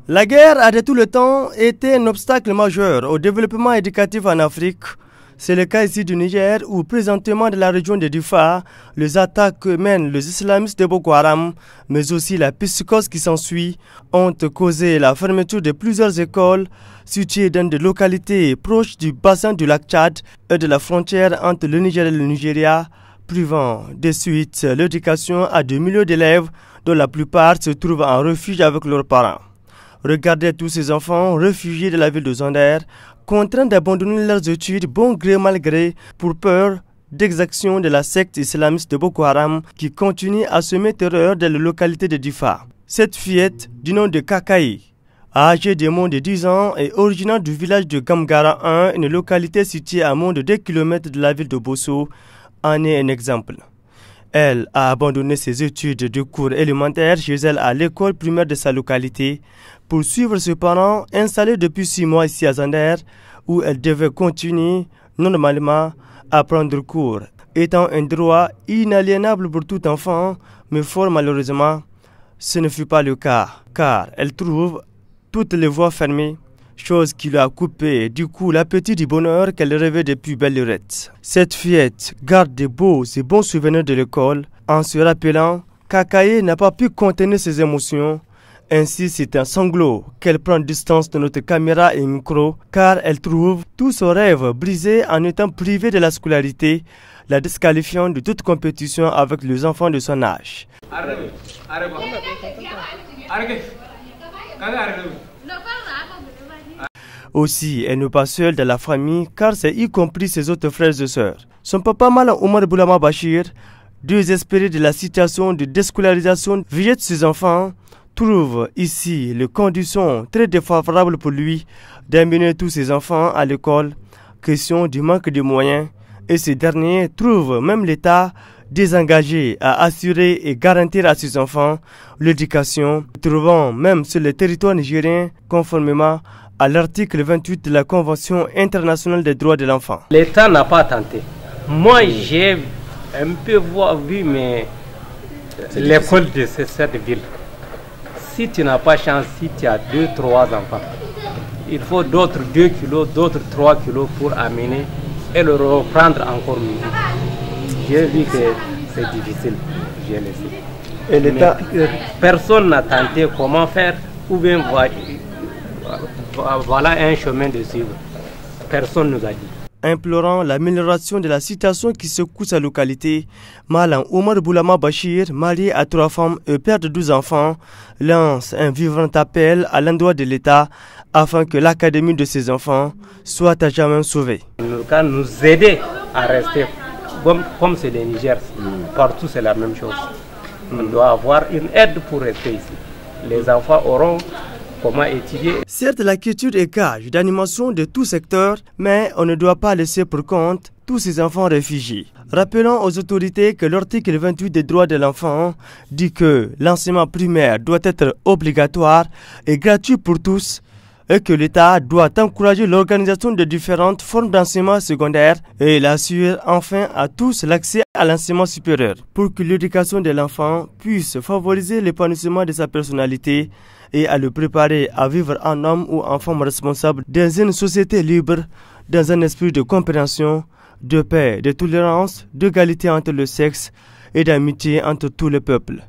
La guerre a de tout le temps été un obstacle majeur au développement éducatif en Afrique. C'est le cas ici du Niger où présentement dans la région de Difa, les attaques que mènent les islamistes de Boko Haram, mais aussi la psychose qui s'ensuit, ont causé la fermeture de plusieurs écoles situées dans des localités proches du bassin du lac Tchad et de la frontière entre le Niger et le Nigeria, privant de suite l'éducation à des milliers d'élèves dont la plupart se trouvent en refuge avec leurs parents. Regardez tous ces enfants réfugiés de la ville de Zander, contraints d'abandonner leurs études bon gré mal gré pour peur d'exactions de la secte islamiste de Boko Haram qui continue à semer terreur dans la localité de Difa. Cette fillette, du nom de Kakaï, âgée de moins de 10 ans, est originaire du village de Gamgara 1, une localité située à moins de 2 km de la ville de Bosso, en est un exemple. Elle a abandonné ses études de cours élémentaires chez elle à l'école primaire de sa localité pour suivre ses parents installés depuis 6 mois ici à Zander, où elle devait continuer normalement à prendre cours, étant un droit inaliénable pour tout enfant, mais fort malheureusement, ce ne fut pas le cas, car elle trouve toutes les voies fermées, chose qui lui a coupé du coup l'appétit du bonheur qu'elle rêvait depuis belle lurette. Cette fillette garde de beaux et bons souvenirs de l'école en se rappelant qu'Akaye n'a pas pu contenir ses émotions. Ainsi, c'est un sanglot qu'elle prend distance de notre caméra et micro car elle trouve tout son rêve brisé en étant privée de la scolarité, la disqualifiant de toute compétition avec les enfants de son âge. Aussi, elle n'est pas seule dans la famille car c'est y compris ses autres frères et sœurs. Son papa Malam Omar Boulama Bachir, désespéré de la situation de déscolarisation via de ses enfants, trouve ici les conditions très défavorables pour lui d'amener tous ses enfants à l'école, question du manque de moyens, et ces derniers trouvent même l'État désengagé à assurer et garantir à ses enfants l'éducation, trouvant même sur le territoire nigérien conformément à l'article 28 de la Convention internationale des droits de l'enfant. L'État n'a pas tenté. Moi, j'ai un peu vu l'école de cette ville. Si tu n'as pas chance, si tu as 2-3 enfants, il faut d'autres 2 kilos, d'autres 3 kilos pour amener et le reprendre encore mieux. J'ai vu que c'est difficile, j'ai laissé. Et l'État, personne n'a tenté comment faire, ou bien voilà un chemin de suivre. Personne ne nous a dit. Implorant l'amélioration de la situation qui secoue sa localité, Malam Omar Boulama Bachir, marié à 3 femmes et père de 12 enfants, lance un vibrant appel à l'endroit de l'État afin que l'académie de ses enfants soit à jamais sauvée. Nous aider à rester comme c'est le Niger, partout c'est la même chose. On doit avoir une aide pour rester ici. Les enfants auront comment étudier. Certes, la culture est gage d'animation de tout secteur, mais on ne doit pas laisser pour compte tous ces enfants réfugiés. Rappelons aux autorités que l'article 28 des droits de l'enfant dit que l'enseignement primaire doit être obligatoire et gratuit pour tous, et que l'État doit encourager l'organisation de différentes formes d'enseignement secondaire et il assure enfin à tous l'accès à l'enseignement supérieur pour que l'éducation de l'enfant puisse favoriser l'épanouissement de sa personnalité et à le préparer à vivre en homme ou en femme responsable dans une société libre, dans un esprit de compréhension, de paix, de tolérance, d'égalité entre les sexes et d'amitié entre tous les peuples.